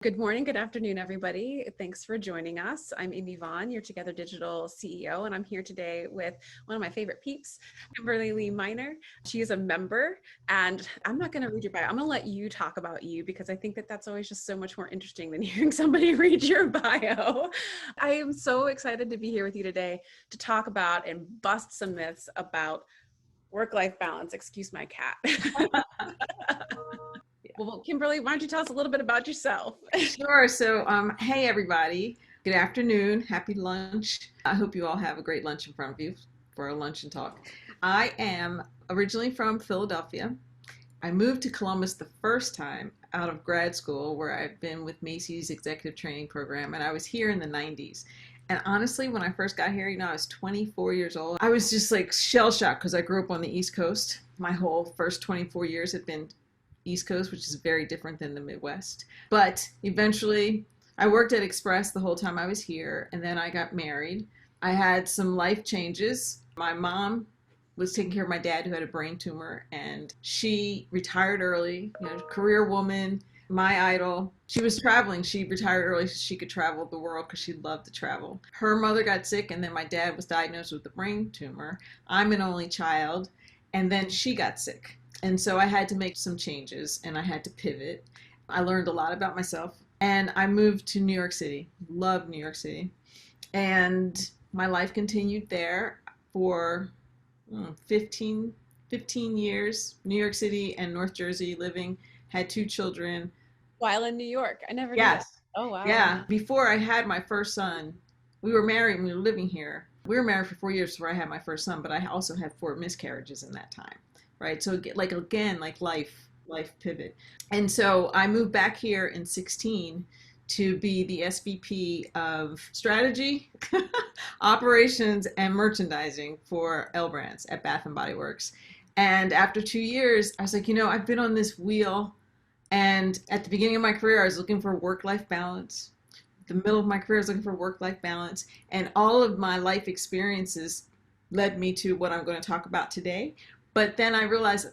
Good morning, good afternoon, everybody. Thanks for joining us. I'm Amy Vaughan, your Together Digital CEO, and I'm here today with one of my favorite peeps, Kimberly Lee Miner. She is a member, and I'm not going to read your bio. I'm going to let you talk about you because I think that that's always just so much more interesting than hearing somebody read your bio. I am so excited to be here with you today to talk about and bust some myths about work-life balance. Excuse my cat. Well, Kimberly, why don't you tell us a little bit about yourself? Sure. So, hey everybody. Good afternoon. Happy lunch. I hope you all have a great lunch in front of you for a lunch and talk. I am originally from Philadelphia. I moved to Columbus the first time out of grad school, where I've been with Macy's executive training program, and I was here in the 90s. And honestly, when I first got here, I was 24 years old. I was just like shell shocked because I grew up on the East Coast. My whole first 24 years had been East Coast, which is very different than the Midwest. But eventually, I worked at Express the whole time I was here, and then I got married. I had some life changes. My mom was taking care of my dad who had a brain tumor, and she retired early, career woman, my idol. She was traveling. She retired early so she could travel the world because she loved to travel. Her mother got sick, and then my dad was diagnosed with a brain tumor. I'm an only child, and then she got sick. And so I had to make some changes and I had to pivot. I learned a lot about myself and I moved to New York City. Love New York City. And my life continued there for 15, 15 years. New York City and North Jersey living, had two children. While in New York. I never knew that. Yes. Oh, wow. Yeah. Before I had my first son, we were married and we were living here. We were married for 4 years before I had my first son, but I also had four miscarriages in that time. Right. So like again, like life pivot. And so I moved back here in 16 to be the SVP of strategy, operations, and merchandising for L Brands at Bath and Body Works. And after 2 years, I was like, I've been on this wheel. And at the beginning of my career, I was looking for work-life balance. The middle of my career, I was looking for work-life balance. And all of my life experiences led me to what I'm going to talk about today. But then I realized,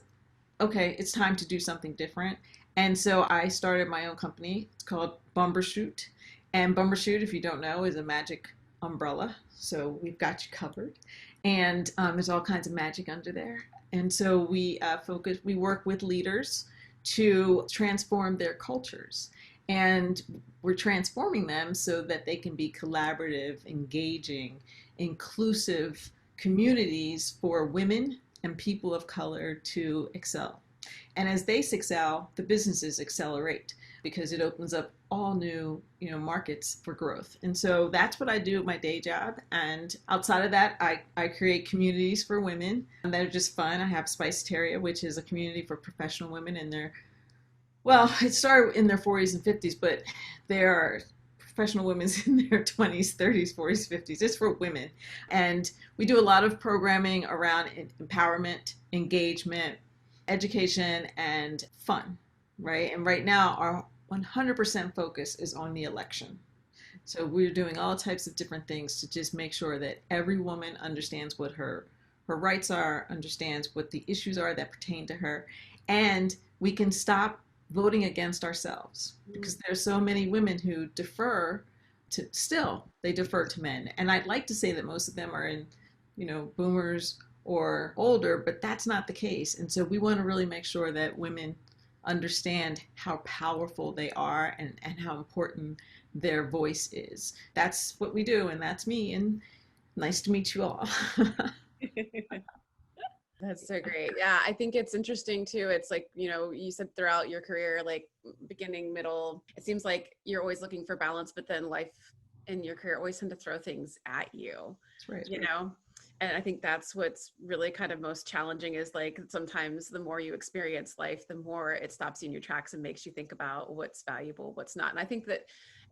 okay, it's time to do something different. And so I started my own company. It's called Bumbershoot. And Bumbershoot, if you don't know, is a magic umbrella. So we've got you covered. And there's all kinds of magic under there. And so we work with leaders to transform their cultures. And we're transforming them so that they can be collaborative, engaging, inclusive communities for women and people of color to excel. And as they excel, the businesses accelerate because it opens up all new, markets for growth. And so that's what I do at my day job. And outside of that, I create communities for women that are just fun. I have Spiceteria, which is a community for professional women in their, well, it started in their 40s and 50s, but they are professional women in their 20s, 30s, 40s, 50s. It's for women. And we do a lot of programming around empowerment, engagement, education, and fun, right? And right now, our 100% focus is on the election. So we're doing all types of different things to just make sure that every woman understands what her rights are, understands what the issues are that pertain to her, and we can stop voting against ourselves because there's so many women who they defer to men. And I'd like to say that most of them are in, boomers or older, but that's not the case. And so we want to really make sure that women understand how powerful they are and how important their voice is. That's what we do, and that's me, and nice to meet you all. That's so great. Yeah, I think it's interesting too. It's like, you said throughout your career, like beginning, middle, it seems like you're always looking for balance, but then life and your career always tend to throw things at you, That's right. you know? And I think that's what's really kind of most challenging is like sometimes the more you experience life, the more it stops you in your tracks and makes you think about what's valuable, what's not. And I think that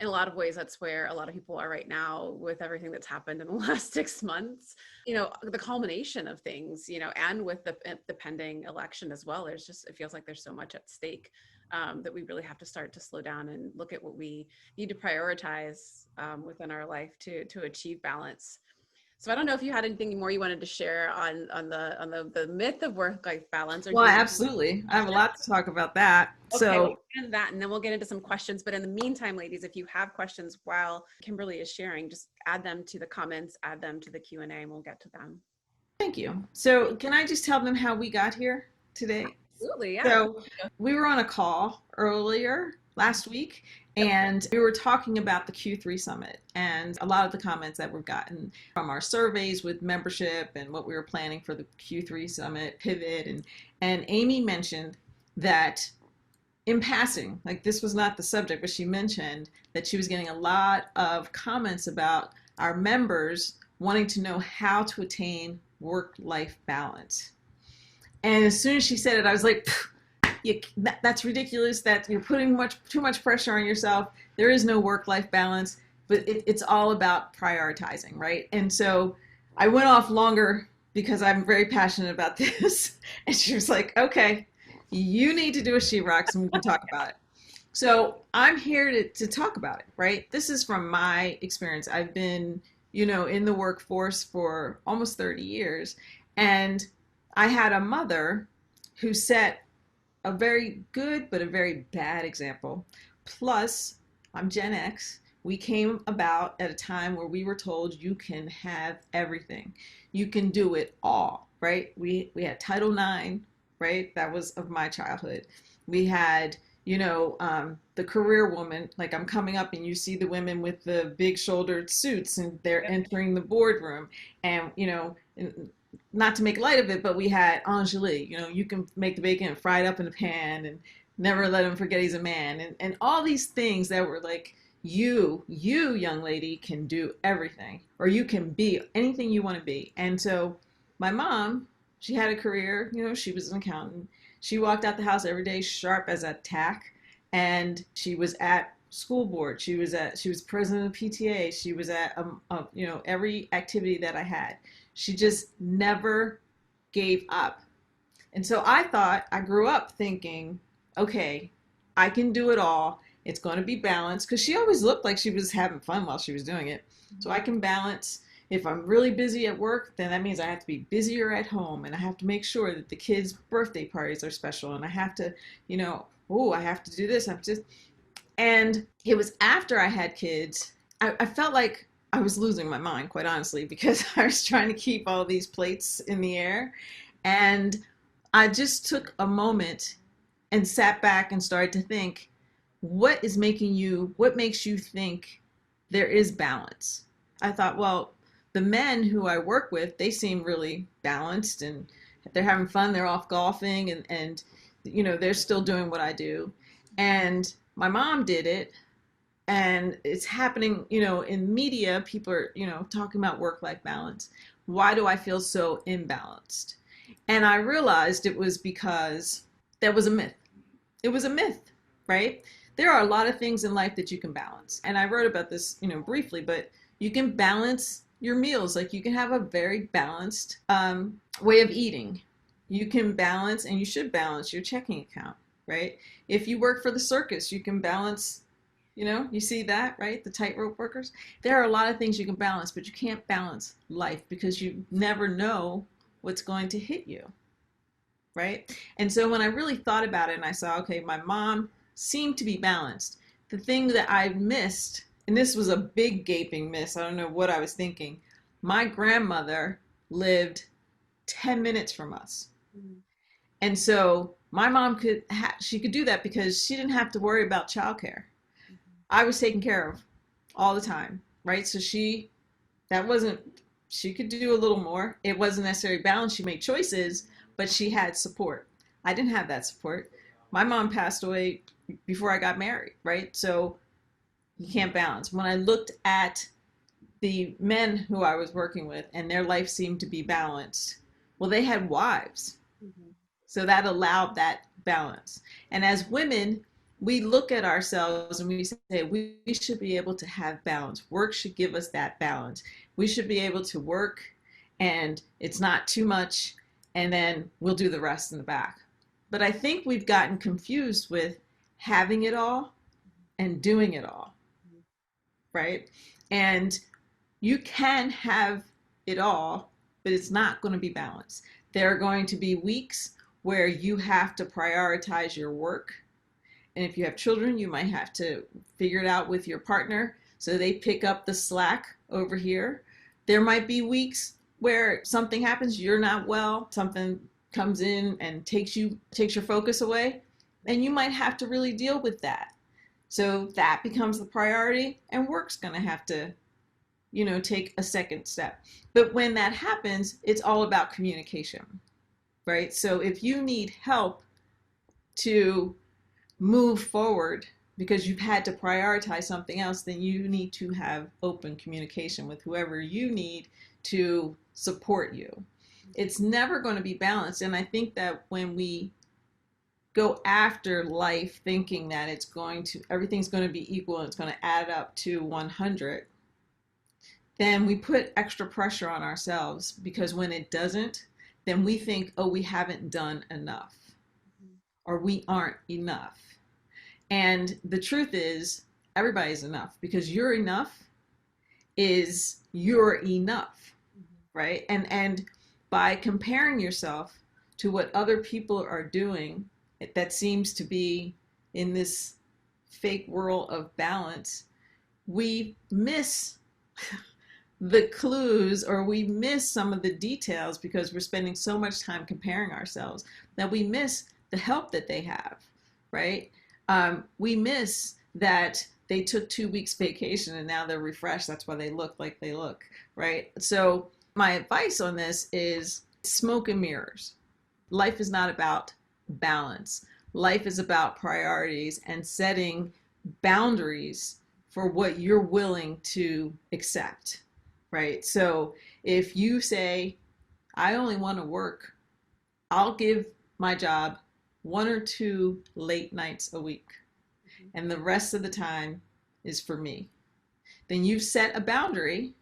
in a lot of ways, that's where a lot of people are right now with everything that's happened in the last 6 months, the culmination of things, and with the pending election as well. It feels like there's so much at stake that we really have to start to slow down and look at what we need to prioritize within our life to achieve balance. So I don't know if you had anything more you wanted to share on the myth of work-life balance, or if Well, you want absolutely. I have a lot to talk about that. Okay, So, we'll get into that and then we'll get into some questions. But in the meantime, ladies, if you have questions while Kimberly is sharing, just add them to the comments, add them to the Q&A, and we'll get to them. thank you. So, can I just tell them how we got here today? Absolutely, yeah. So, we were on a call earlier last week and we were talking about the Q3 summit and a lot of the comments that we've gotten from our surveys with membership and what we were planning for the Q3 summit pivot, and Amy mentioned that in passing, like this was not the subject, but she mentioned that she was getting a lot of comments about our members wanting to know how to attain work-life balance. And as soon as she said it, I was like, that's ridiculous. That you're putting too much pressure on yourself. There is no work-life balance, but it's all about prioritizing, right? And so I went off longer because I'm very passionate about this. And she was like, okay, you need to do a sheetrock and we can talk about it. So I'm here to talk about it, right? This is from my experience. I've been, in the workforce for almost 30 years. And I had a mother who set a very good but a very bad example. Plus, I'm Gen X. We came about at a time where we were told you can have everything. You can do it all, right? We had Title IX, right? That was of my childhood. We had, the career woman, like I'm coming up and you see the women with the big shouldered suits and they're entering the boardroom and, not to make light of it, but we had Angelique, you can make the bacon and fry it up in a pan and never let him forget he's a man. And all these things that were like, you young lady can do everything, or you can be anything you want to be. And so my mom, she had a career, she was an accountant. She walked out the house every day sharp as a tack, and she was at school board. She was president of PTA. She was at, every activity that I had. She just never gave up. And so I grew up thinking, okay, I can do it all. It's going to be balanced, because she always looked like she was having fun while she was doing it. So I can balance. If I'm really busy at work, then that means I have to be busier at home, and I have to make sure that the kids' birthday parties are special, and I have to, I have to do this. And it was after I had kids, I felt like I was losing my mind, quite honestly, because I was trying to keep all these plates in the air. And I just took a moment and sat back and started to think, what makes you think there is balance? I thought, well, the men who I work with, they seem really balanced and they're having fun. They're off golfing and they're still doing what I do. And my mom did it. And it's happening, in media, people are, talking about work-life balance. Why do I feel so imbalanced? And I realized it was because that was a myth. It was a myth, right? There are a lot of things in life that you can balance. And I wrote about this, briefly, but you can balance your meals. Like you can have a very balanced way of eating. You can balance, and you should balance your checking account, right? If you work for the circus, you can balance. You see that, right? The tightrope workers. There are a lot of things you can balance, but you can't balance life because you never know what's going to hit you, right? And so when I really thought about it and I saw, okay, my mom seemed to be balanced. The thing that I missed, and this was a big gaping miss, I don't know what I was thinking. My grandmother lived 10 minutes from us. Mm-hmm. And so my mom she could do that because she didn't have to worry about childcare. I was taken care of all the time, right? So she could do a little more. It wasn't necessarily balanced. She made choices, but she had support. I didn't have that support. My mom passed away before I got married, right? So you can't balance. When I looked at the men who I was working with and their life seemed to be balanced, well, they had wives. Mm-hmm. So that allowed that balance. And as women, we look at ourselves and we say, we should be able to have balance. Work should give us that balance. We should be able to work and it's not too much, and then we'll do the rest in the back. But I think we've gotten confused with having it all and doing it all, right? And you can have it all, but it's not going to be balanced. There are going to be weeks where you have to prioritize your work. And if you have children, you might have to figure it out with your partner so they pick up the slack over here. There might be weeks where something happens, you're not well, something comes in and takes your focus away, and you might have to really deal with that. So that becomes the priority, and work's going to have to, take a second step. But when that happens, it's all about communication, right? So if you need help to move forward because you've had to prioritize something else, then you need to have open communication with whoever you need to support you. It's never going to be balanced. And I think that when we go after life thinking that everything's going to be equal and it's going to add up to 100, then we put extra pressure on ourselves, because when it doesn't, then we think, oh, we haven't done enough, or we aren't enough. And the truth is, everybody's enough, because you're enough is you're enough, right? And by comparing yourself to what other people are doing, that seems to be in this fake world of balance, we miss the clues, or we miss some of the details, because we're spending so much time comparing ourselves that we miss the help that they have, right? We miss that they took 2 weeks vacation and now they're refreshed. That's why they look like they look, right? So my advice on this is smoke and mirrors. Life is not about balance. Life is about priorities and setting boundaries for what you're willing to accept, right? So if you say, I only want to work, I'll give my job 1 or 2 late nights a week, and the rest of the time is for me, then you've set a boundary,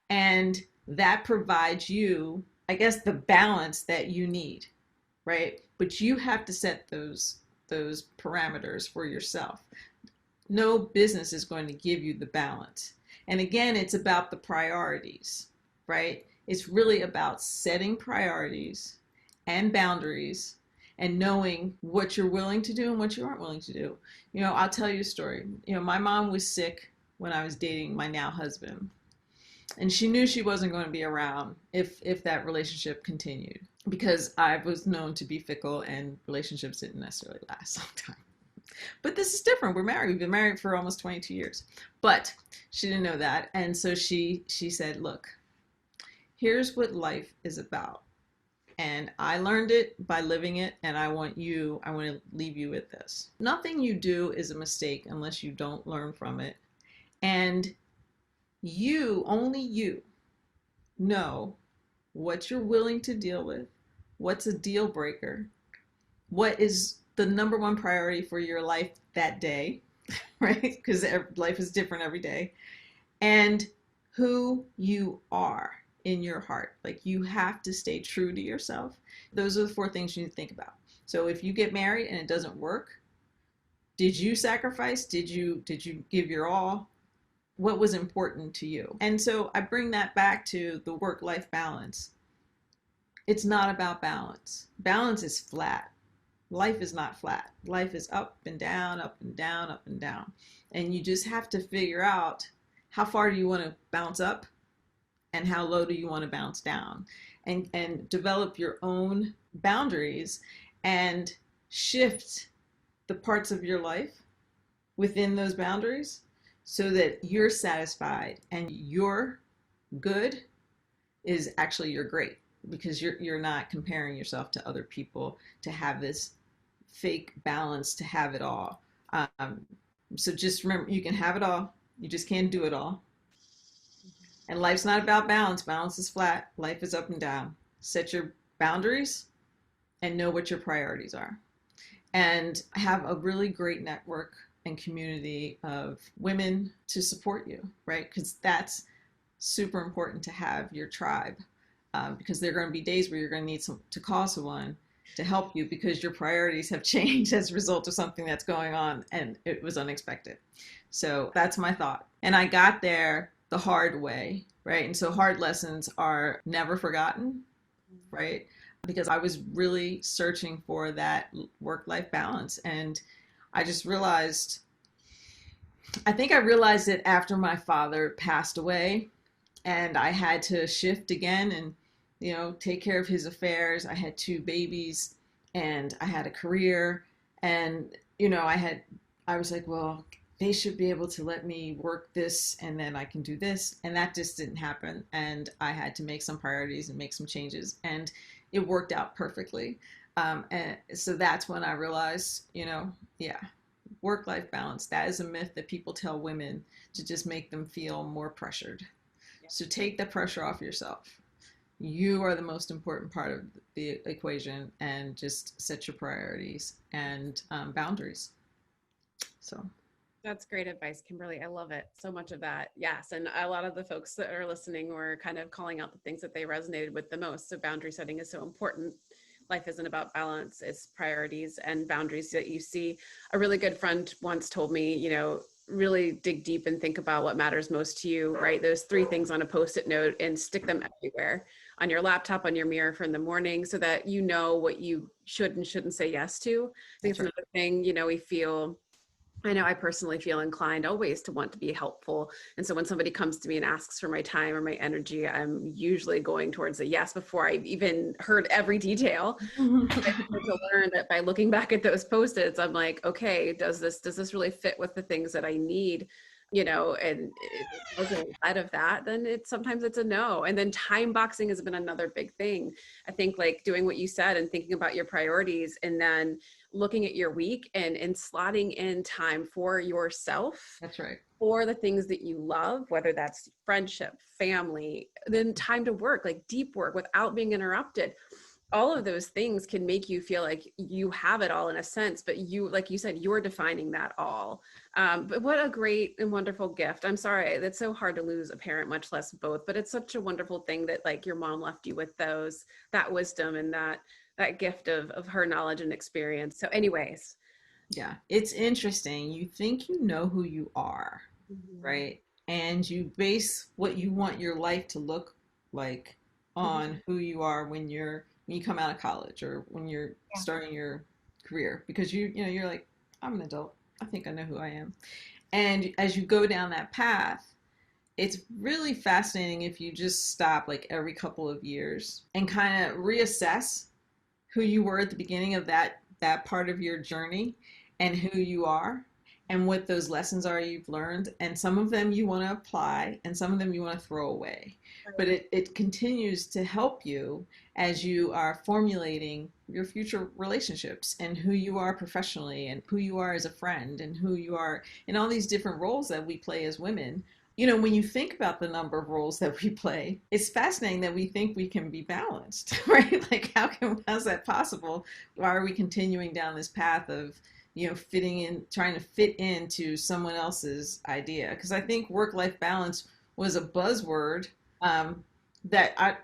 and that provides you, I guess, the balance that you need, right? But you have to set those parameters for yourself. No business is going to give you the balance. And again, it's about the priorities, right? It's really about setting priorities and boundaries and knowing what you're willing to do and what you aren't willing to do. I'll tell you a story. My mom was sick when I was dating my now husband, and she knew she wasn't going to be around if that relationship continued, because I was known to be fickle and relationships didn't necessarily last a long time. But this is different. We're married. We've been married for almost 22 years. But she didn't know that. And so she said, look, here's what life is about. And I learned it by living it, and I want to leave you with this. Nothing you do is a mistake unless you don't learn from it. And only you know what you're willing to deal with, what's a deal breaker, what is the number one priority for your life that day, right? Because life is different every day. And who you are in your heart. Like, you have to stay true to yourself. Those are the 4 things you need to think about. So if you get married and it doesn't work, did you sacrifice? Did you give your all? What was important to you? And so I bring that back to the work-life balance. It's not about balance. Balance is flat. Life is not flat. Life is up and down, up and down, up and down. And you just have to figure out, how far do you want to bounce up and how low do you want to bounce down, and develop your own boundaries and shift the parts of your life within those boundaries so that you're satisfied and your good is actually your great, because you're not comparing yourself to other people to have this fake balance, to have it all. So just remember, you can have it all, you just can't do it all. And life's not about balance. Balance is flat. Life is up and down. Set your boundaries and know what your priorities are. And have a really great network and community of women to support you, right? Because that's super important, to have your tribe, because there are going to be days where you're going to need to call someone to help you because your priorities have changed as a result of something that's going on and it was unexpected. So that's my thought. And I got there the hard way, right? And so hard lessons are never forgotten, right? Because I was really searching for that work-life balance. And I just realized, I think I realized it after my father passed away and I had to shift again and, take care of his affairs. I had two babies and I had a career and, I was like, well, they should be able to let me work this and then I can do this. And that just didn't happen. And I had to make some priorities and make some changes. And it worked out perfectly. And so that's when I realized, yeah, work-life balance, that is a myth that people tell women to just make them feel more pressured. So take the pressure off yourself. You are the most important part of the equation, and just set your priorities and boundaries. So That's great advice, Kimberly. I love it. So much of that. Yes. And a lot of the folks that are listening were kind of calling out the things that they resonated with the most. So boundary setting is so important. Life isn't about balance, it's priorities and boundaries that you see. A really good friend once told me, really dig deep and think about what matters most to you, right? Those three things on a Post-it note and stick them everywhere, on your laptop, on your mirror for in the morning, so that you know what you should and shouldn't say yes to. I think it's another thing, I know I personally feel inclined always to want to be helpful. And so when somebody comes to me and asks for my time or my energy, I'm usually going towards a yes before I've even heard every detail. I started to learn that by looking back at those Post-its, I'm like, okay, does this really fit with the things that I need? And if it doesn't out of that, then sometimes it's a no. And then time boxing has been another big thing. I think like doing what you said and thinking about your priorities, and then looking at your week and slotting in time for yourself. that's right. For the things that you love, whether that's friendship, family, then time to work, like deep work without being interrupted. All of those things can make you feel like you have it all in a sense, but you, like you said, you're defining that all. But what a great and wonderful gift. I'm sorry, it's so hard to lose a parent, much less both, but it's such a wonderful thing that like your mom left you with that wisdom and that gift of her knowledge and experience. So anyways. Yeah, it's interesting. You think you know who you are, Mhm. right? And you base what you want your life to look like Mhm. on who you are when you come out of college or when you're Yeah. starting your career, because you're like, I'm an adult. I think I know who I am. And as you go down that path, it's really fascinating if you just stop like every couple of years and kind of reassess who you were at the beginning of that part of your journey and who you are and what those lessons are you've learned. And some of them you want to apply and some of them you want to throw away, but Right. it continues to help you as you are formulating your future relationships and who you are professionally and who you are as a friend and who you are in all these different roles that we play as women. When you think about the number of roles that we play, it's fascinating that we think we can be balanced, right? Like, how's that possible? Why are we continuing down this path of, fitting in, trying to fit into someone else's idea? Because I think work-life balance was a buzzword that I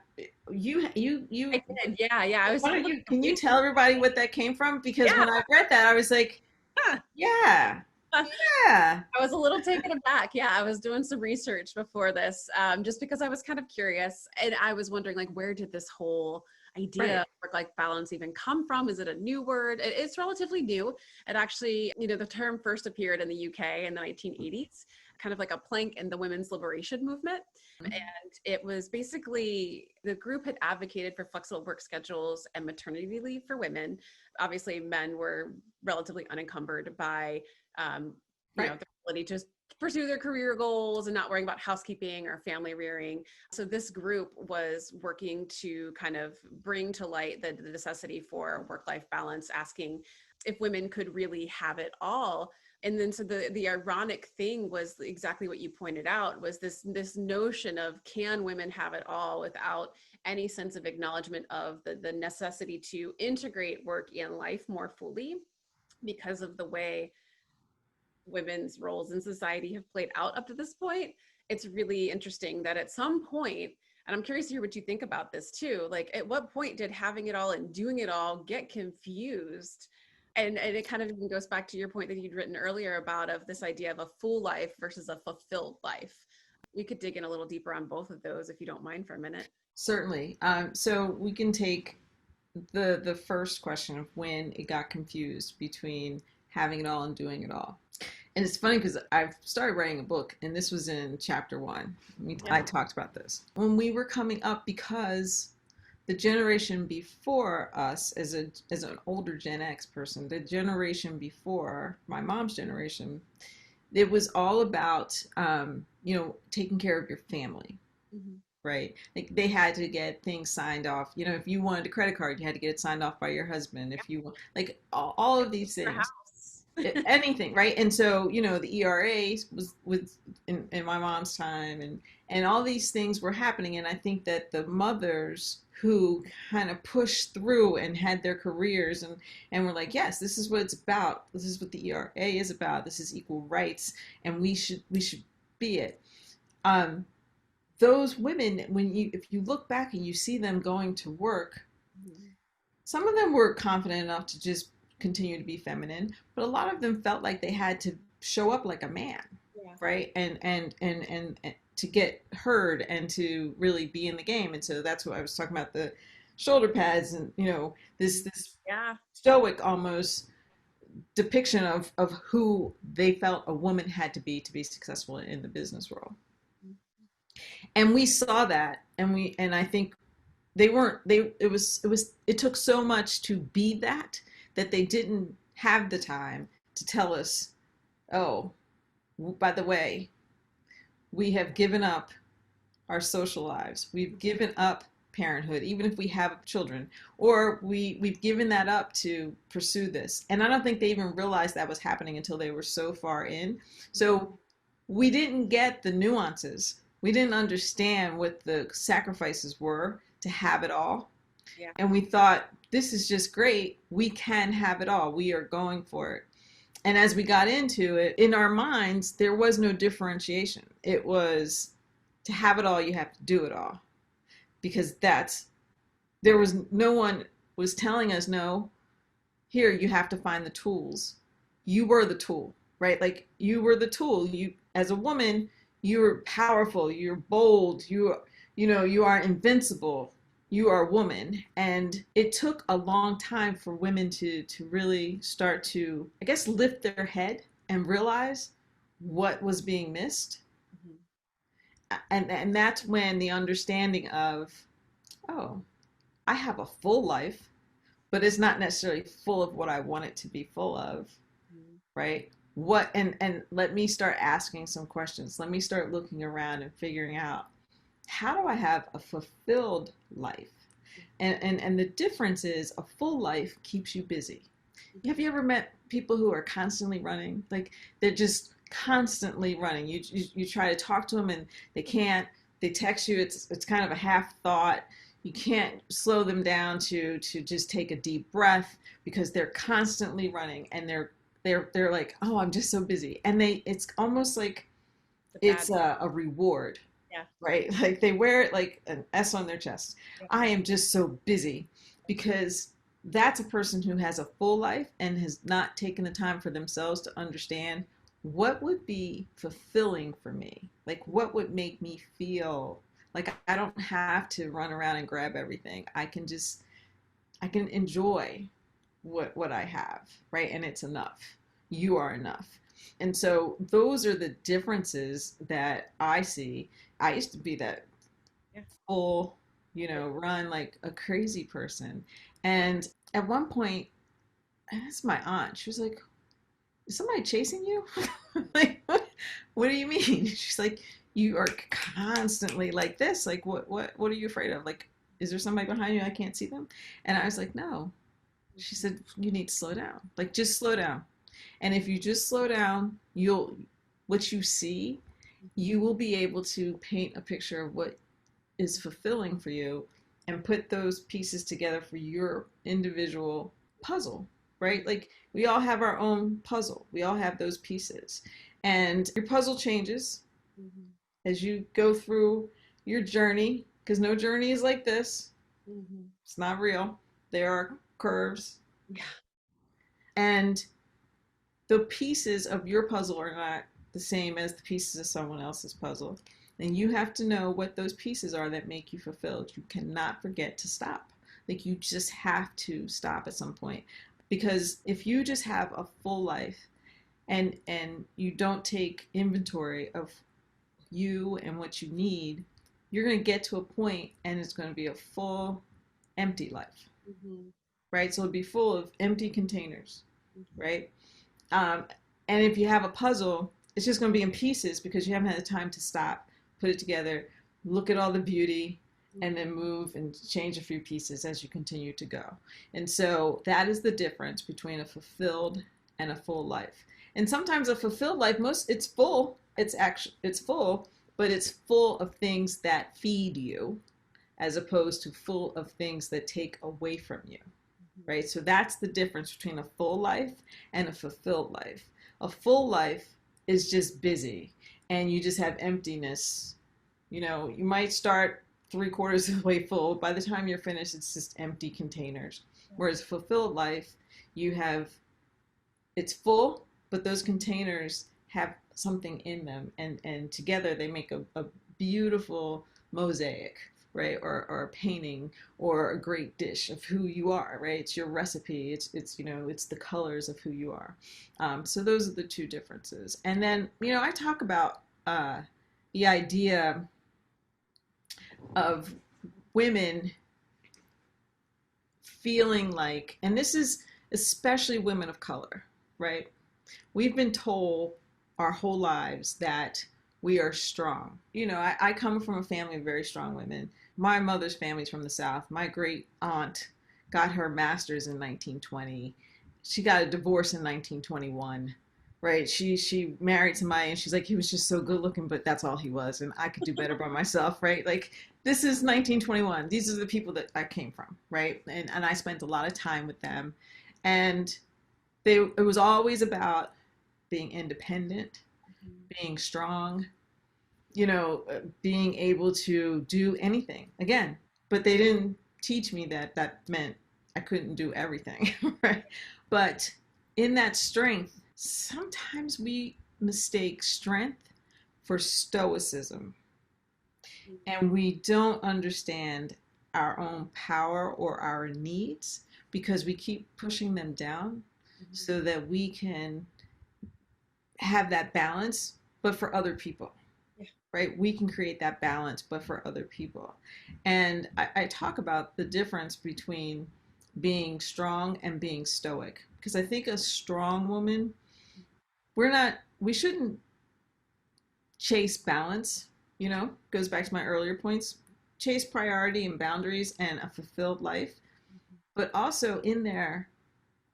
did. Yeah. Yeah. I was why doing don't a you, little can you tell research. everybody what that came from? Because Yeah. when I read that, I was like, yeah, yeah, I was a little taken aback. Yeah, I was doing some research before this, just because I was kind of curious, and I was wondering, like, where did this whole idea right. of work-life balance even come from? Is it a new word? It's relatively new. It actually, the term first appeared in the UK in the 1980s, kind of like a plank in the women's liberation movement. And it was basically the group had advocated for flexible work schedules and maternity leave for women. Obviously, men were relatively unencumbered by um, Right. the ability to pursue their career goals and not worrying about housekeeping or family rearing. So this group was working to kind of bring to light the necessity for work-life balance, asking if women could really have it all. And then so the ironic thing was exactly what you pointed out, was this notion of, can women have it all without any sense of acknowledgement of the necessity to integrate work and life more fully, because of the way women's roles in society have played out up to this point. It's really interesting that at some point, and I'm curious to hear what you think about this too, like at what point did having it all and doing it all get confused? And it kind of even goes back to your point that you'd written earlier about of this idea of a full life versus a fulfilled life. We could dig in a little deeper on both of those if you don't mind for a minute. Certainly. So we can take the first question of when it got confused between having it all and doing it all. And it's funny because I've started writing a book, and this was in chapter one. I Yeah. talked about this when we were coming up, because the generation before us, as an older Gen X person, the generation before my mom's generation, it was all about taking care of your family, Mm-hmm. right? Like they had to get things signed off. If you wanted a credit card, you had to get it signed off by your husband. If you want, like all of these Your things, house. anything, right? And so the ERA was in my mom's time, and all these things were happening. And I think that the mothers who kind of pushed through and had their careers and were like, yes, this is what it's about. This is what the ERA is about. This is equal rights, and we should be it. Um, those women, if you look back and you see them going to work, Mhm. some of them were confident enough to just continue to be feminine, but a lot of them felt like they had to show up like a man, Yeah. right? And to get heard and to really be in the game. And so that's what I was talking about, the shoulder pads and this Yeah. stoic almost depiction of who they felt a woman had to be successful in the business world. And we saw that, and I think they weren't they it took so much to be that they didn't have the time to tell us, oh, by the way, we have given up our social lives, we've given up parenthood, even if we have children, or we've given that up to pursue this. And I don't think they even realized that was happening until they were so far in. So we didn't get the nuances, we didn't understand what the sacrifices were to have it all. Yeah. And we thought, this is just great. We can have it all. We are going for it. And as we got into it, in our minds, there was no differentiation. It was, to have it all, you have to do it all. Because there was no one was telling us, no, here, you have to find the tools. You were the tool, right? Like you were the tool. You, as a woman, you're powerful, you're bold, you are invincible, you are a woman. And it took a long time for women to really start to, I guess, lift their head and realize what was being missed. Mhm. And that's when the understanding of, oh, I have a full life, but it's not necessarily full of what I want it to be full of, Mhm. right? What and let me start asking some questions. Let me start looking around and figuring out, how do I have a fulfilled life? And the difference is, a full life keeps you busy. Have you ever met people who are constantly running? Like they're just constantly running. You try to talk to them and they can't. They text you. It's kind of a half thought. You can't slow them down to just take a deep breath, because they're constantly running, and they're like, oh, I'm just so busy. And it's almost like The bad. it's a reward, Yeah. right? Like they wear it like an S on their chest. Yeah. I am just so busy, because that's a person who has a full life and has not taken the time for themselves to understand what would be fulfilling for me. Like what would make me feel like I don't have to run around and grab everything. I can enjoy what I have, right? And it's enough. You are enough. And so those are the differences that I see. I used to be that Yeah. full, run like a crazy person. And at one point, I asked my aunt, she was like, is somebody chasing you? Like, what do you mean? She's like, you are constantly like this. Like, what are you afraid of? Like, is there somebody behind you? I can't see them. And I was like, no. She said, you need to slow down. Like, just slow down. And if you just slow down, what you see, you will be able to paint a picture of what is fulfilling for you and put those pieces together for your individual puzzle, right? Like we all have our own puzzle. We all have those pieces. And your puzzle changes Mhm. as you go through your journey, because no journey is like this. Mhm. It's not real. There are curves. Yeah. And the pieces of your puzzle are not the same as the pieces of someone else's puzzle. then you have to know what those pieces are that make you fulfilled. You cannot forget to stop. Like, you just have to stop at some point. Because if you just have a full life and you don't take inventory of you and what you need, you're going to get to a point and it's going to be a full empty life. Mm-hmm. Right? So it'll be full of empty containers, Mm-hmm. right? Um, and if you have a puzzle, it's just going to be in pieces because you haven't had the time to stop, put it together, look at all the beauty, and then move and change a few pieces as you continue to go. And so that is the difference between a fulfilled and a full life. And sometimes a fulfilled life, it's full, it's full, but it's full of things that feed you as opposed to full of things that take away from you. Right? So that's the difference between a full life and a fulfilled life. A full life is just busy and you just have emptiness. You know, you might start 3/4 of the way full. By the time you're finished, it's just empty containers. Whereas fulfilled life, it's full, but those containers have something in them, and together they make a beautiful mosaic, right? Or a painting or a great dish of who you are, right? It's your recipe. It's the colors of who you are. So those are the two differences. And then, I talk about the idea of women feeling like, and this is especially women of color, right? We've been told our whole lives that we are strong. I come from a family of very strong women. My mother's family's from the South. My great aunt got her master's in 1920. She got a divorce in 1921, right? She married somebody and she's like, he was just so good looking, but that's all he was. And I could do better by myself, right? Like, this is 1921. These are the people that I came from, right? And I spent a lot of time with them. And it was always about being independent, being strong, being able to do anything again. But they didn't teach me that meant I couldn't do everything, right? But in that strength, sometimes we mistake strength for stoicism, and we don't understand our own power or our needs because we keep pushing them down so that we can have that balance, but for other people. Right? We can create that balance, but for other people. And I talk about the difference between being strong and being stoic, because I think a strong woman, we shouldn't chase balance, goes back to my earlier points, chase priority and boundaries and a fulfilled life. But also in there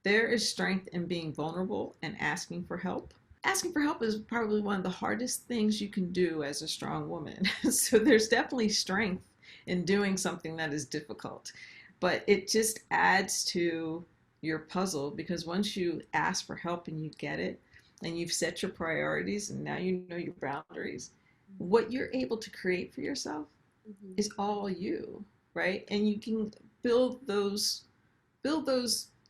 is strength in being vulnerable and asking for help. Asking for help is probably one of the hardest things you can do as a strong woman. So there's definitely strength in doing something that is difficult, but it just adds to your puzzle, because once you ask for help and you get it and you've set your priorities and now you know your boundaries, what you're able to create for yourself is all you, right? And you can build those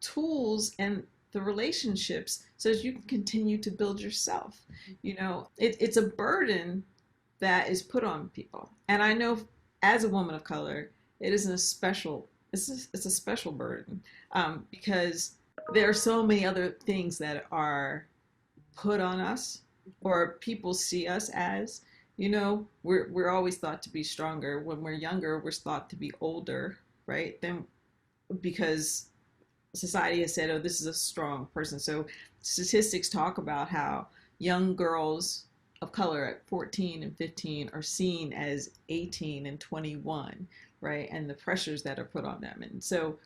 tools and the relationships so that you can continue to build yourself. It's a burden that is put on people. And I know as a woman of color, it's a special burden, because there are so many other things that are put on us, or people see us as, we're always thought to be stronger. When we're younger, we're thought to be older, right? Then, because society has said, oh, this is a strong person. So statistics talk about how young girls of color at 14 and 15 are seen as 18 and 21, right? And the pressures that are put on them. And so,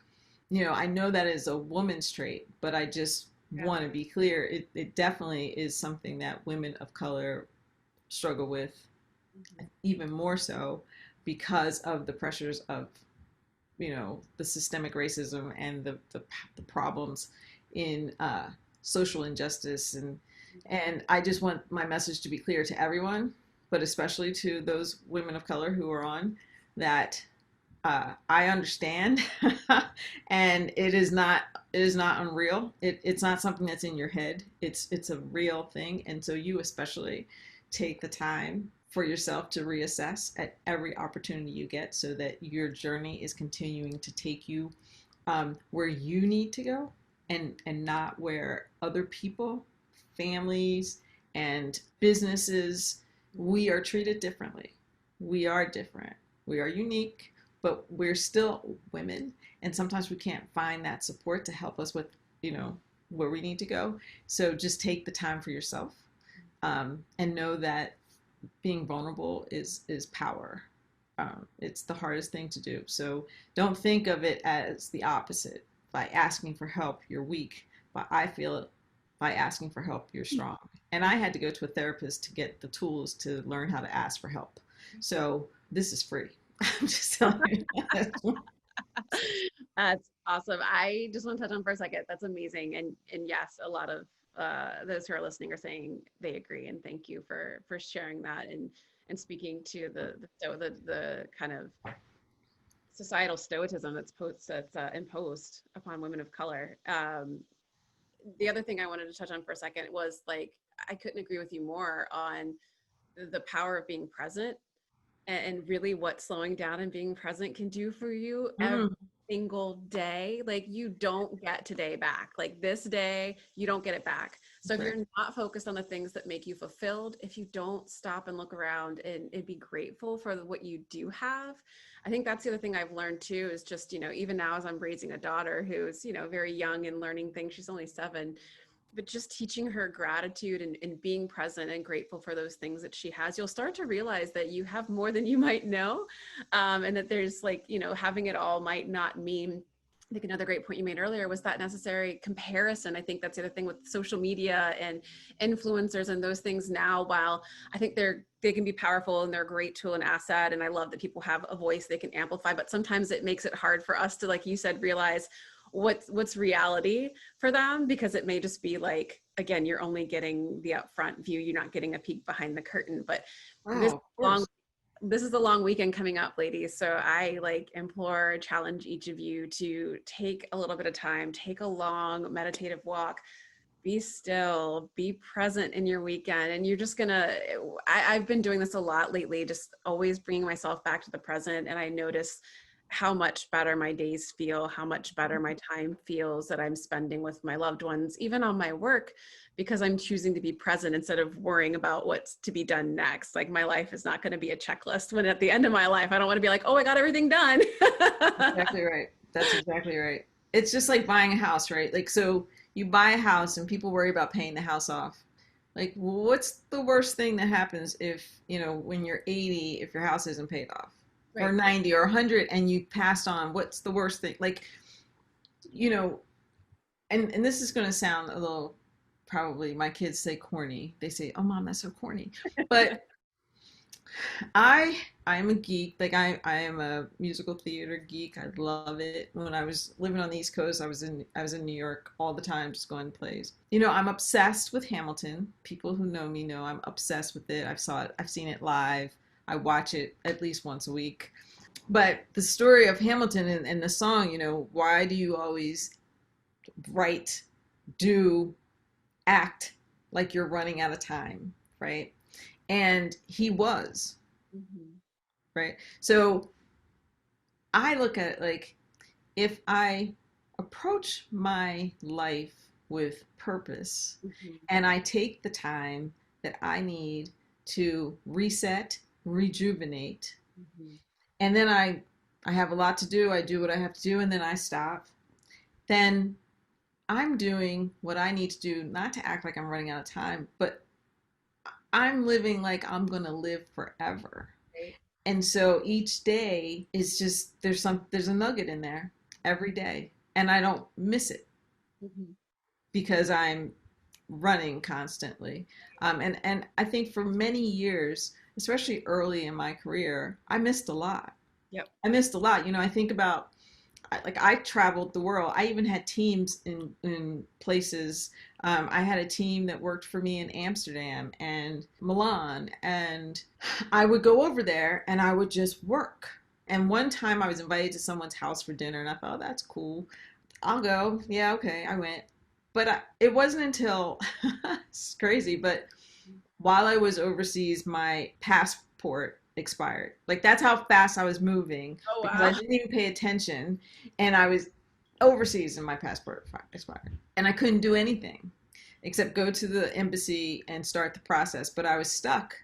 I know that is a woman's trait, but I just want to be clear. It definitely is something that women of color struggle with, even more so because of the pressures of the systemic racism and the problems in social injustice. And I just want my message to be clear to everyone, but especially to those women of color who are on, that I understand, and it is not unreal. It's not something that's in your head. It's a real thing. And so you especially take the time for yourself to reassess at every opportunity you get so that your journey is continuing to take you where you need to go, and not where other people, families, and businesses, we are treated differently. We are different. We are unique, but we're still women. And sometimes we can't find that support to help us with, where we need to go. So just take the time for yourself, and know that being vulnerable is power. It's the hardest thing to do. So don't think of it as the opposite. By asking for help, you're weak. But I feel by asking for help, you're strong. And I had to go to a therapist to get the tools to learn how to ask for help. So this is free. I'm just telling you. That's awesome. I just want to touch on for a second. That's amazing. And yes, a lot of those who are listening are saying they agree. And thank you for sharing that and speaking to the kind of societal stoicism that's imposed upon women of color. The other thing I wanted to touch on for a second was like I couldn't agree with you more on the power of being present and really what slowing down and being present can do for you every Mm, single day. Like you don't get today back. Like this day, you don't get it back. So that's if right. you're not focused on the things that make you fulfilled, if you don't stop and look around and be grateful for what you do have, I think that's the other thing I've learned too, is just, even now as I'm raising a daughter who's, very young and learning things, she's only 7, but just teaching her gratitude and being present and grateful for those things that she has, you'll start to realize that you have more than you might know. And that there's like, having it all might not mean, I think another great point you made earlier was that necessary comparison. I think that's the other thing with social media and influencers and those things now, while I think they can be powerful and they're a great tool and asset. And I love that people have a voice they can amplify, but sometimes it makes it hard for us to, like you said, realize what's reality for them, because it may just be like, again, you're only getting the upfront view, you're not getting a peek behind the curtain. But this Wow, of long course. this is a long weekend coming up, ladies, so I like implore, challenge each of you to take a little bit of time, take a long meditative walk, be still, be present in your weekend. And you're just gonna, I've been doing this a lot lately, just always bringing myself back to the present. And I notice how much better my days feel, how much better my time feels that I'm spending with my loved ones, even on my work, because I'm choosing to be present instead of worrying about what's to be done next. Like my life is not going to be a checklist when at the end of my life, I don't want to be like, oh, I got everything done. Exactly right. That's exactly right. It's just like buying a house, right? Like, so you buy a house and people worry about paying the house off. Like, what's the worst thing that happens if, when you're 80, if your house isn't paid off? Or Right. 90 or 100 and you passed on? What's the worst thing? Like, you know, and this is going to sound a little, probably my kids say corny. They say, "Oh, mom, that's so corny." But I'm a geek. Like I am a musical theater geek. I love it. When I was living on the East Coast, I was in New York all the time, just going to plays. I'm obsessed with Hamilton. People who know me know I'm obsessed with it. I've seen it live. I watch it at least once a week. But the story of Hamilton and the song, why do you always write, do, act like you're running out of time, right? And he was, Mhm. right? So I look at it like, if I approach my life with purpose Mhm. and I take the time that I need to reset, rejuvenate, Mhm. and then I have a lot to do, I do what I have to do, and then I stop, then I'm doing what I need to do, not to act like I'm running out of time, but I'm living like I'm going to live forever. Right. And so each day is just, there's a nugget in there every day, and I don't miss it Mhm. because I'm running constantly. And I think for many years, especially early in my career, I missed a lot. Yep. I missed a lot. I think about, like, I traveled the world. I even had teams in places. I had a team that worked for me in Amsterdam and Milan, and I would go over there and I would just work. And one time I was invited to someone's house for dinner, and I thought, oh, that's cool. I'll go. Yeah, okay. I went. But it wasn't until, it's crazy, but while I was overseas, my passport expired. Like that's how fast I was moving Oh, because I wow. didn't even pay attention, and I was overseas and my passport expired, and I couldn't do anything except go to the embassy and start the process. But I was stuck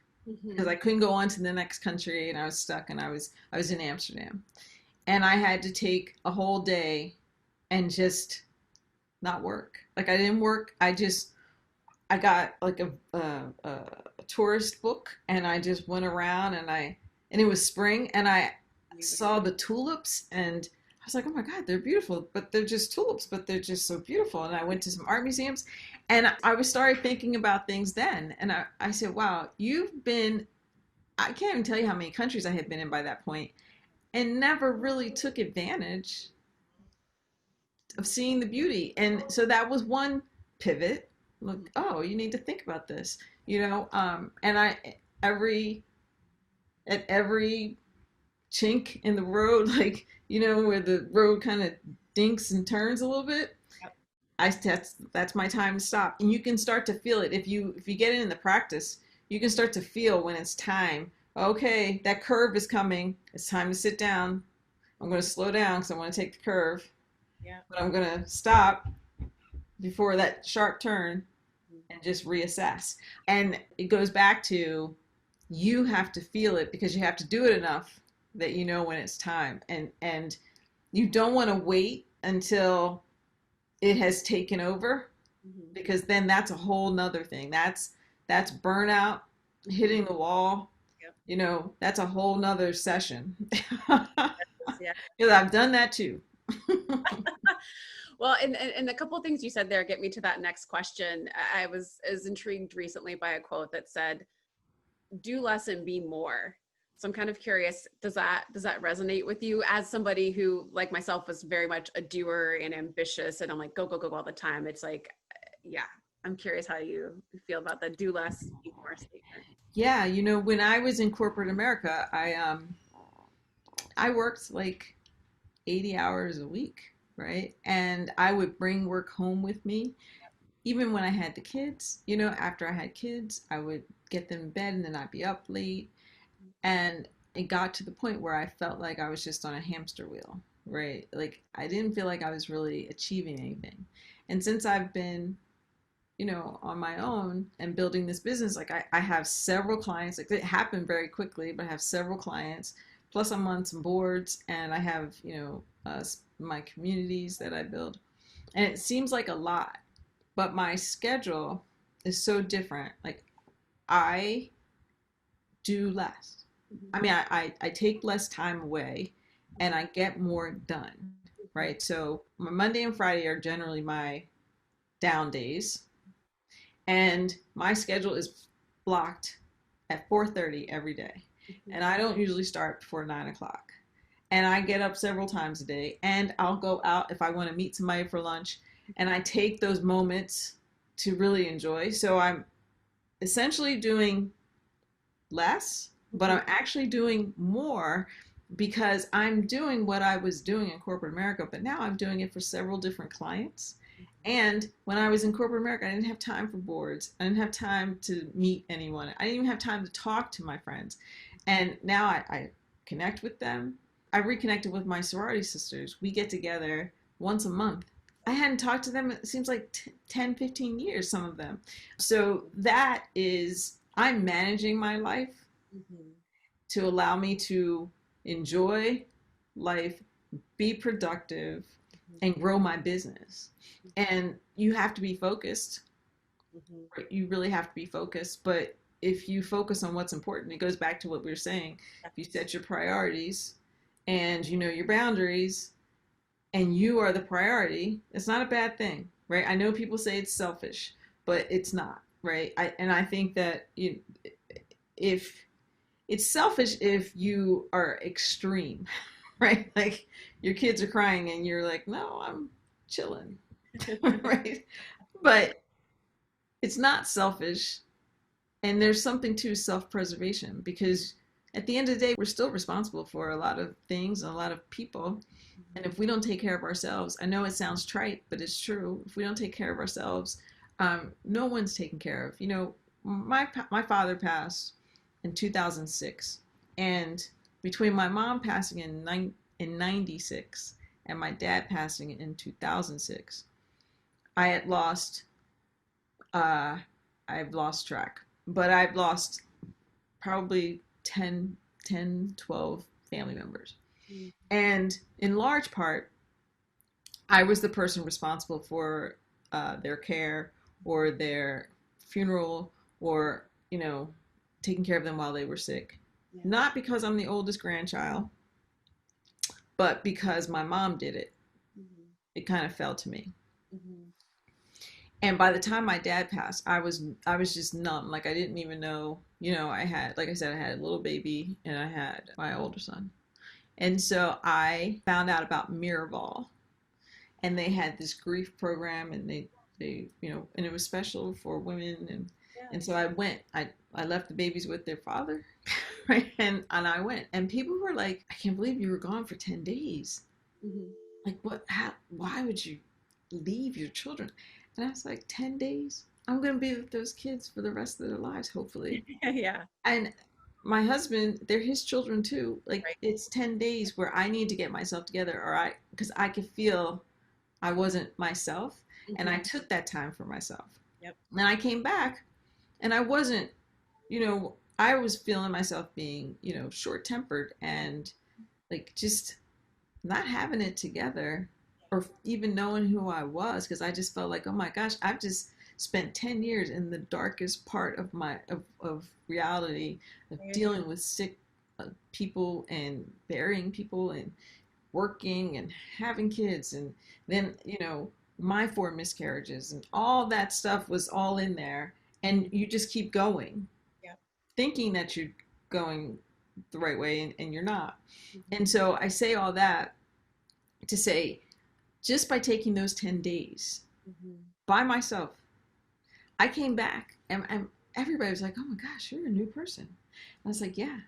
because Hmm. I couldn't go on to the next country, and I was stuck, and I was in Amsterdam, and I had to take a whole day and just not work. Like I didn't work. I got like a tourist book and I just went around and it was spring and I saw the tulips and I was like, oh my God, they're beautiful, but they're just tulips, but they're just so beautiful. And I went to some art museums and I was started thinking about things then. And I said, wow, I can't even tell you how many countries I had been in by that point and never really took advantage of seeing the beauty. And so that was one pivot. Look, oh, you need to think about this, and every at every chink in the road, like, where the road kind of dinks and turns a little bit, that's my time to stop. And you can start to feel it if you get in the practice, you can start to feel when it's time. Okay, that curve is coming. It's time to sit down. I'm going to slow down because I want to take the curve, Yeah. but I'm going to stop before that sharp turn and just reassess. And it goes back to you have to feel it because you have to do it enough that you know when it's time. And you don't want to wait until it has taken over Hmm. because then that's a whole nother thing. That's burnout, Hmm. hitting the wall. Yep. That's a whole nother session. Yeah. Because I've done that too. Well, and a couple of things you said there get me to that next question. I was intrigued recently by a quote that said, "Do less and be more." So I'm kind of curious, does that resonate with you as somebody who, like myself, was very much a doer and ambitious, and I'm like go go go go all the time. It's like, yeah, I'm curious how you feel about the "do less, be more" statement. Yeah, when I was in corporate America, I worked like 80 hours a week, right? And I would bring work home with me. Even when I had the kids, after I had kids, I would get them in bed and then I'd be up late. And it got to the point where I felt like I was just on a hamster wheel, right? Like I didn't feel like I was really achieving anything. And since I've been, on my own and building this business, like I have several clients, like it happened very quickly, but I have several clients. Plus, I'm on some boards and I have, my communities that I build. And it seems like a lot, but my schedule is so different. Like I do less. I Mhm. mean, I take less time away and I get more done, right? So my Monday and Friday are generally my down days. And my schedule is blocked at 4:30 every day. Mhm. And I don't usually start before 9 o'clock. And I get up several times a day and I'll go out if I want to meet somebody for lunch. And I take those moments to really enjoy. So I'm essentially doing less, but Mhm. I'm actually doing more because I'm doing what I was doing in corporate America, but now I'm doing it for several different clients. And when I was in corporate America, I didn't have time for boards. I didn't have time to meet anyone. I didn't even have time to talk to my friends. And now I connect with them. I reconnected with my sorority sisters. We get together once a month. I hadn't talked to them, it seems like 10, 15 years, some of them. So that is, I'm managing my life Mhm. to allow me to enjoy life, be productive, Mhm. and grow my business. And you have to be focused. Mhm. Right? You really have to be focused. But if you focus on what's important, it goes back to what we were saying. If you set your priorities and you know your boundaries and you are the priority, it's not a bad thing, right? I know people say it's selfish, but it's not, right? I think that if it's selfish if you are extreme, right? Like your kids are crying and you're like, no, I'm chilling, right? But it's not selfish. And there's something to self preservation because at the end of the day, we're still responsible for a lot of things and a lot of people. And if we don't take care of ourselves, I know it sounds trite, but it's true. If we don't take care of ourselves, no one's taken care of. my father passed in 2006, and between my mom passing in 96 and my dad passing in 2006, I had lost uh, I've lost track, but I've lost probably 12 family members. Mm. And in large part, I was the person responsible for their care or their funeral or, taking care of them while they were sick. Yeah. Not because I'm the oldest grandchild, but because my mom did it. Mm-hmm. It kind of fell to me. Mm-hmm. And by the time my dad passed, I was just numb. Like I didn't even know, I had, like I said, I had a little baby and I had my older son. And so I found out about Miraval, and they had this grief program, and they and it was special for women, and so I went. I left the babies with their father, right? And I went, and people were like, "I can't believe you were gone for 10 days. Mm-hmm. Like what? How? Why would you leave your children?" And I was like, 10 days? I'm going to be with those kids for the rest of their lives, hopefully. Yeah. And my husband, they're his children too. Like Right. it's 10 days where I need to get myself together, because I could feel I wasn't myself. And I Mm-hmm. took that time for myself. Yep. And I came back and I wasn't, I was feeling myself being, short tempered and like just not having it together or even knowing who I was, because I just felt like, oh my gosh, I've just spent 10 years in the darkest part of of reality, of dealing with sick people and burying people and working and having kids, and then my 4 miscarriages and all that stuff was all in there, and you just keep going, Yep. thinking that you're going the right way, and you're not. Mm-hmm. And so I say all that to say, just by taking those 10 days Mm-hmm. by myself, I came back, and everybody was like, oh my gosh, you're a new person. And I was like, yeah,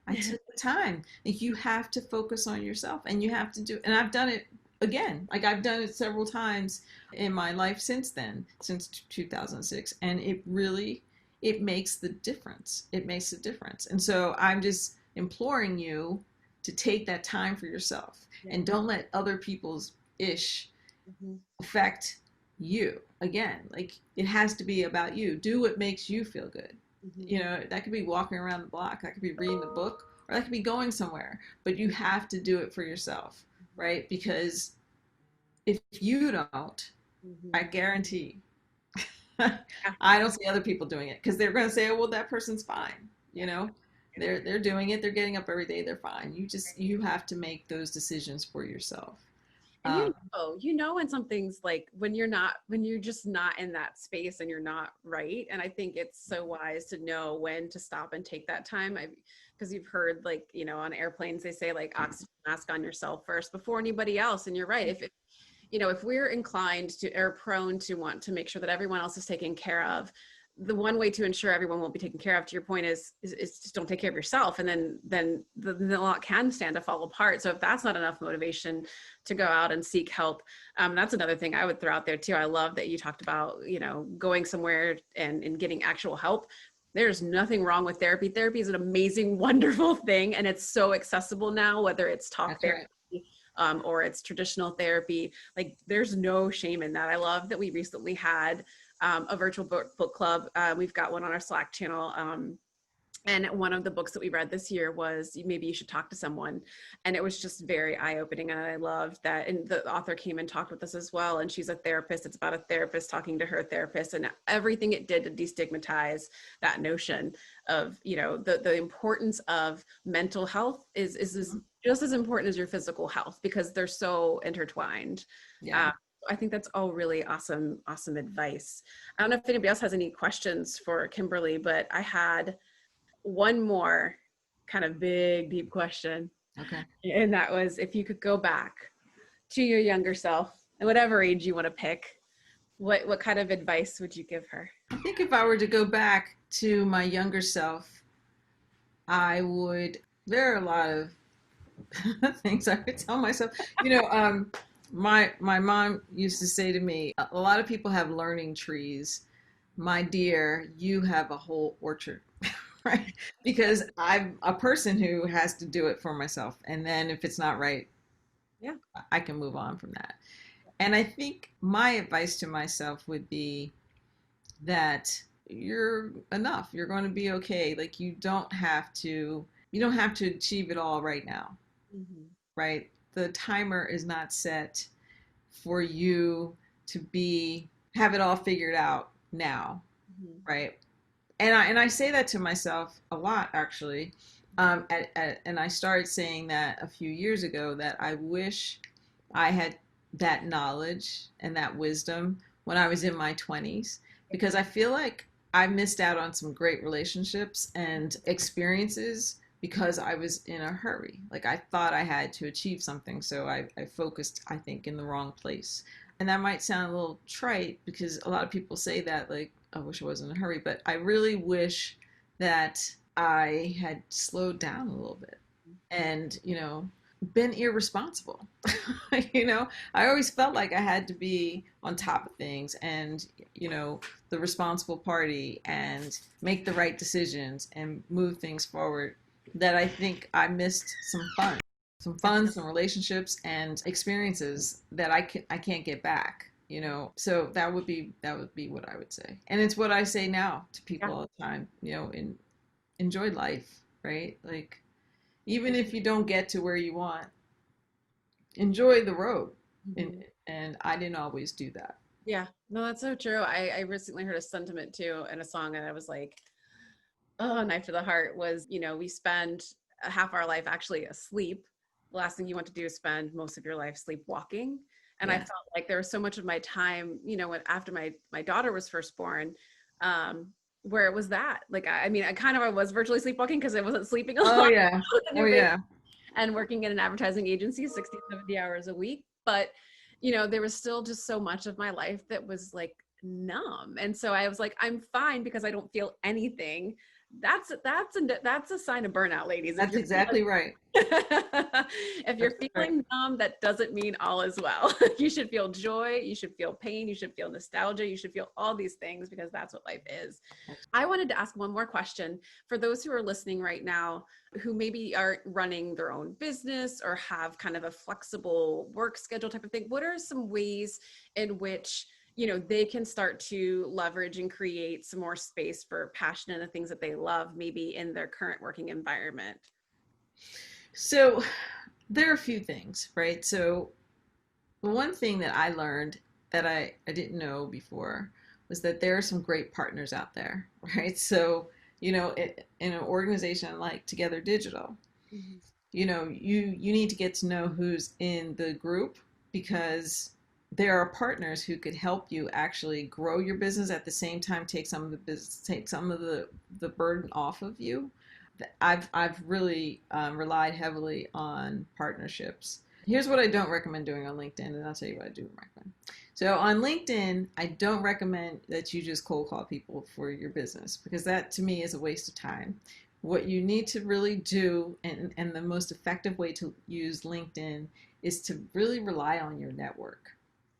I took the time. Like, you have to focus on yourself, and you have to do, and I've done it again. Like I've done it several times in my life since then, since 2006. And it makes the difference. It makes a difference. And so I'm just imploring you to take that time for yourself, and don't let other people's ish Mm-hmm. affect you. Again, like it has to be about you. Do what makes you feel good. Mm-hmm. That could be walking around the block, that could be reading the book, or that could be going somewhere, but you have to do it for yourself, right? Because if you don't, Mm-hmm. I guarantee Yeah. I don't see other people doing it, because they're going to say, oh, well, that person's fine. They're doing it, they're getting up every day, they're fine. You have to make those decisions for yourself. And um, when something's like when you're just not in that space and you're not right. And I think it's so wise to know when to stop and take that time. Because you've heard, like, on airplanes, they say like oxygen mask on yourself first before anybody else. And you're right. If we're inclined to or prone to want to make sure that everyone else is taken care of, the one way to ensure everyone won't be taken care of, to your point, is just don't take care of yourself, and then the lot can stand to fall apart. So if that's not enough motivation to go out and seek help, that's another thing I would throw out there too. I love that you talked about going somewhere and getting actual help. There's nothing wrong with therapy. Therapy is an amazing, wonderful thing, and it's so accessible now, whether it's talk that's right. therapy, or it's traditional therapy. Like, there's no shame in that. I love that we recently had a virtual book club. We've got one on our Slack channel. And one of the books that we read this year was Maybe You Should Talk to Someone. And it was just very eye-opening. And I loved that. And the author came and talked with us as well. And she's a therapist. It's about a therapist talking to her therapist, and everything it did to destigmatize that notion of, the importance of mental health is just as important as your physical health, because they're so intertwined. Yeah. I think that's all really awesome advice. I don't know if anybody else has any questions for Kimberly, but I had one more kind of big, deep question. Okay. And that was, if you could go back to your younger self, at whatever age you want to pick, what kind of advice would you give her? I think if I were to go back to my younger self, there are a lot of things I would tell myself. My mom used to say to me, a lot of people have learning trees, my dear, you have a whole orchard, right? Because I'm a person who has to do it for myself. And then if it's not right, Yeah. I can move on from that. And I think my advice to myself would be that you're enough. You're going to be okay. Like you don't have to achieve it all right now, Hmm. right? The timer is not set for you to be have it all figured out now, Hmm. right? And I say that to myself a lot actually. And I started saying that a few years ago that I wish I had that knowledge and that wisdom when I was in my 20s because I feel like I missed out on some great relationships and experiences because I was in a hurry. Like I thought I had to achieve something, so I focused, I think, in the wrong place. And that might sound a little trite because a lot of people say that, like, I wish I wasn't in a hurry, but I really wish that I had slowed down a little bit and, been irresponsible. I always felt like I had to be on top of things and, the responsible party and make the right decisions and move things forward. That I think I missed some relationships and experiences that I can't get back. So that would be what I would say, and it's what I say now to people Yeah. all the time. Enjoy life, right? Like even if you don't get to where you want, enjoy the road. and Hmm. and I didn't always do that. Yeah. No, that's so true. I recently heard a sentiment too in a song, and I was like, oh, knife to the heart was, we spend a half our life actually asleep. The last thing you want to do is spend most of your life sleepwalking. And I Yeah. felt like there was so much of my time, when after my daughter was first born, um, where it was that. Like I mean, I was virtually sleepwalking because I wasn't sleeping a Oh lot yeah. with a Oh new baby yeah. and working in an advertising agency 60, 70 hours a week. But, there was still just so much of my life that was like numb. And so I was like, I'm fine because I don't feel anything. That's a sign of burnout, ladies. If That's you're exactly right. if you're That's right. feeling numb, that doesn't mean all is well. You should feel joy, you should feel pain, you should feel nostalgia, you should feel all these things because that's what life is. I wanted to ask one more question for those who are listening right now who maybe are running their own business or have kind of a flexible work schedule type of thing. What are some ways in which they can start to leverage and create some more space for passion and the things that they love, maybe in their current working environment? So there are a few things, right? So the one thing that I learned that I didn't know before was that there are some great partners out there, right? So, in an organization like Together Digital, Mm-hmm. you need to get to know who's in the group because there are partners who could help you actually grow your business at the same time take some of the burden off of you. I've really relied heavily on partnerships. Here's what I don't recommend doing on LinkedIn, and I'll tell you what I do recommend. So on LinkedIn, I don't recommend that you just cold call people for your business because that to me is a waste of time. What you need to really do, and the most effective way to use LinkedIn is to really rely on your network,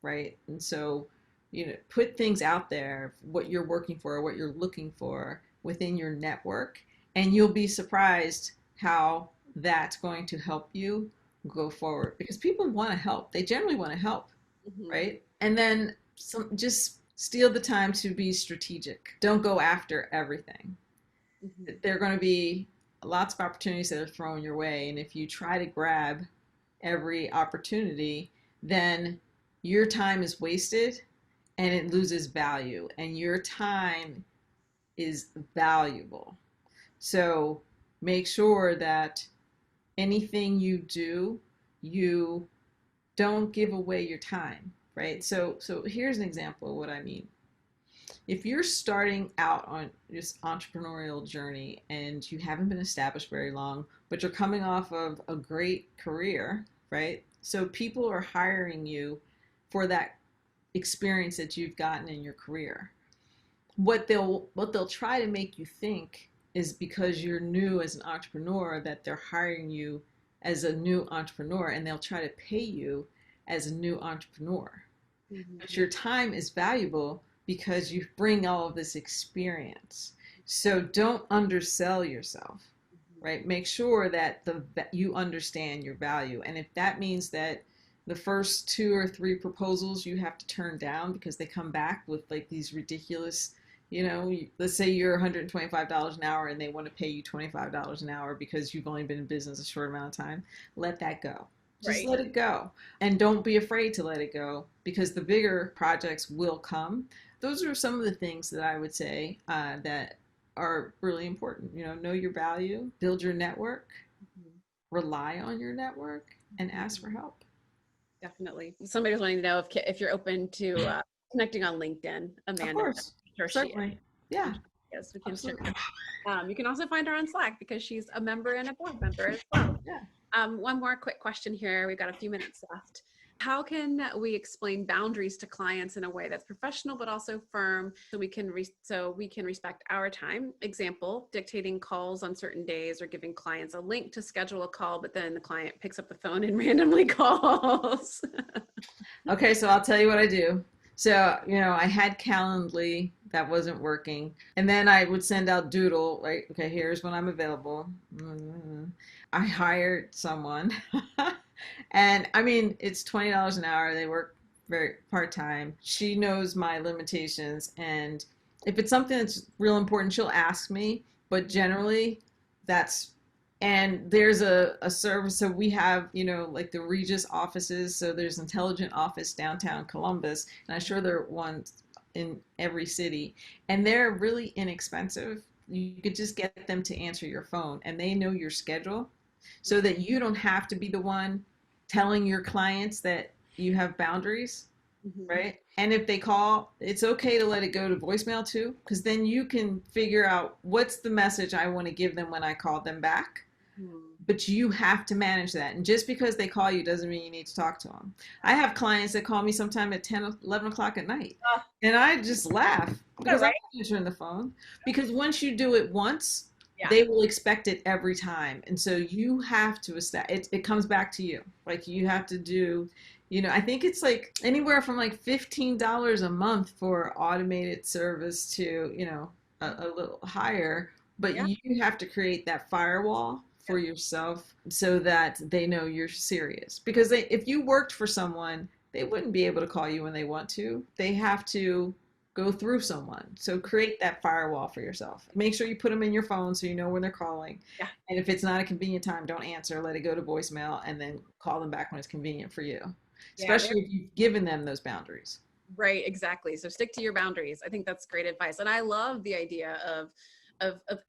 right? And so, put things out there, what you're working for, what you're looking for within your network, and you'll be surprised how that's going to help you go forward because people want to help. They generally want to help, Mm-hmm. right? And then just steal the time to be strategic. Don't go after everything. Mm-hmm. There are going to be lots of opportunities that are thrown your way. And if you try to grab every opportunity, then your time is wasted and it loses value. And your time is valuable. So make sure that anything you do, you don't give away your time, right? So here's an example of what I mean. If you're starting out on this entrepreneurial journey and you haven't been established very long, but you're coming off of a great career, right? So people are hiring you for that experience that you've gotten in your career. What they'll try to make you think is because you're new as an entrepreneur that they're hiring you as a new entrepreneur and they'll try to pay you as a new entrepreneur. Mm-hmm. But your time is valuable because you bring all of this experience. So don't undersell yourself, right? Make sure that you understand your value. And if that means that the first 2 or 3 proposals you have to turn down because they come back with like these ridiculous, let's say you're $125 an hour and they want to pay you $25 an hour because you've only been in business a short amount of time, let that go. Just Right. let it go. And don't be afraid to let it go because the bigger projects will come. Those are some of the things that I would say that are really important. Know your value, build your network, Mhm. rely on your network, and ask for help. Definitely. Somebody was wanting to know if you're open to connecting on LinkedIn, Of Amanda. course, I'm sure she is. certainly. I'm Yeah, sure she is. We can share. absolutely. You can also find her on Slack because she's a member and a board member as well. Yeah. One more quick question here. We've got a few minutes left. How can we explain boundaries to clients in a way that's professional but also firm, so we can respect our time? Example: dictating calls on certain days or giving clients a link to schedule a call, but then the client picks up the phone and randomly calls. Okay, so I'll tell you what I do. So, I had Calendly that wasn't working. And then I would send out Doodle, right? Okay, here's when I'm available. I hired someone. And I mean, it's $20 an hour. They work very part-time. She knows my limitations. And if it's something that's real important, she'll ask me. But generally, that's and there's a service. So we have, like the Regis offices. So there's Intelligent Office downtown Columbus, and I'm sure there are ones in every city, and they're really inexpensive. You could just get them to answer your phone, and they know your schedule, so that you don't have to be the one telling your clients that you have boundaries, Mhm. right? And if they call, it's okay to let it go to voicemail too, because then you can figure out what's the message I want to give them when I call them back. Hmm. But you have to manage that. And just because they call you doesn't mean you need to talk to them. I have clients that call me sometime at 10, 11 o'clock at night. And I just laugh Oh, because I'm right. not answering the phone. Because once you do it once, Yeah. they will expect it every time. And so you have to establish it, comes back to you. Like you have to do, I think it's like anywhere from like $15 a month for automated service to, a little higher. But Yeah. you have to create that firewall for yourself so that they know you're serious. Because if you worked for someone, they wouldn't be able to call you when they want to. They have to go through someone. So create that firewall for yourself. Make sure you put them in your phone so you know when they're calling. Yeah. And if it's not a convenient time, don't answer. Let it go to voicemail and then call them back when it's convenient for you, Yeah. especially if you've given them those boundaries. Right, exactly. So stick to your boundaries. I think that's great advice. And I love the idea of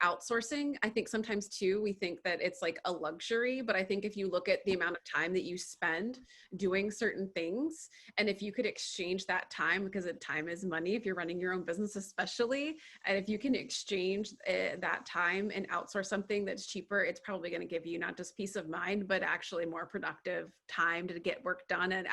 outsourcing. I think sometimes too we think that it's like a luxury, but I think if you look at the amount of time that you spend doing certain things, and if you could exchange that time, because time is money if you're running your own business especially, and if you can exchange that time and outsource something that's cheaper, it's probably going to give you not just peace of mind, but actually more productive time to get work done and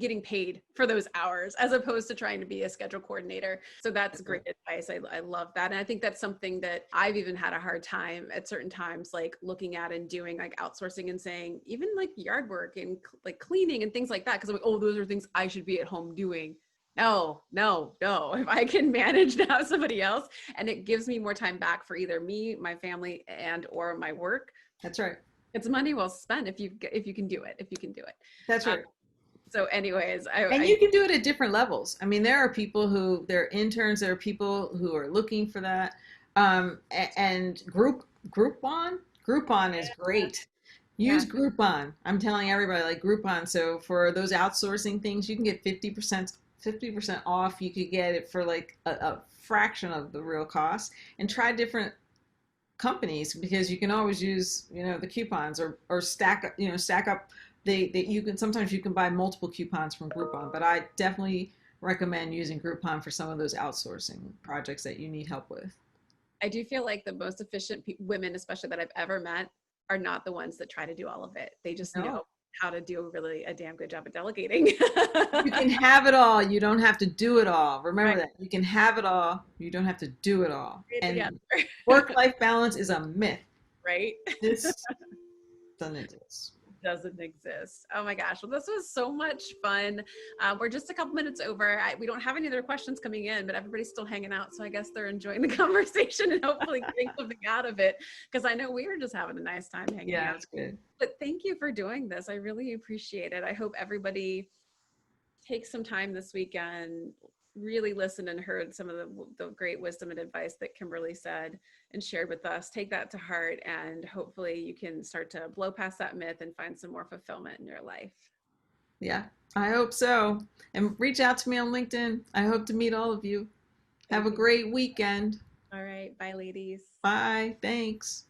getting paid for those hours as opposed to trying to be a schedule coordinator. So that's great advice. I love that. And I think that's something that I've even had a hard time at certain times, like looking at and doing like outsourcing and saying, even like yard work and like cleaning and things like that. Cause I'm like, oh, those are things I should be at home doing. No, no, no. If I can manage to have somebody else and it gives me more time back for either me, my family, and or my work, That's right. it's money well spent if you can do it. If you can do it. That's Um, right. so, anyways, And you can do it at different levels. I mean, there are people they're interns, there are people who are looking for that. And Groupon is great. yeah, Use Groupon. I'm telling everybody, like Groupon. So for those outsourcing things, you can get 50% off. You could get it for like a fraction of the real cost. And try different companies because you can always use the coupons or stack up. You can sometimes you can buy multiple coupons from Groupon, but I definitely recommend using Groupon for some of those outsourcing projects that you need help with. I do feel like the most efficient women, especially that I've ever met, are not the ones that try to do all of it. They just know No, how to do really a damn good job at delegating. you can have it all. You don't have to do it all. Remember Right. that. You can have it all. You don't have to do it all. It And together. work-life balance is a myth. Right. This doesn't exist. doesn't exist. Oh my gosh. Well, this was so much fun. We're just a couple minutes over. We don't have any other questions coming in, but everybody's still hanging out. So I guess they're enjoying the conversation and hopefully getting something out of it. Because I know we were just having a nice time hanging Yeah, out. it's good. But thank you for doing this. I really appreciate it. I hope everybody takes some time this weekend, really listened and heard some of the great wisdom and advice that Kimberly said and shared with us. Take that to heart, and hopefully you can start to blow past that myth and find some more fulfillment in your life. Yeah, I hope so. And reach out to me on LinkedIn. I hope to meet all of you. Have a great weekend. All right. Bye, ladies. Bye. Thanks.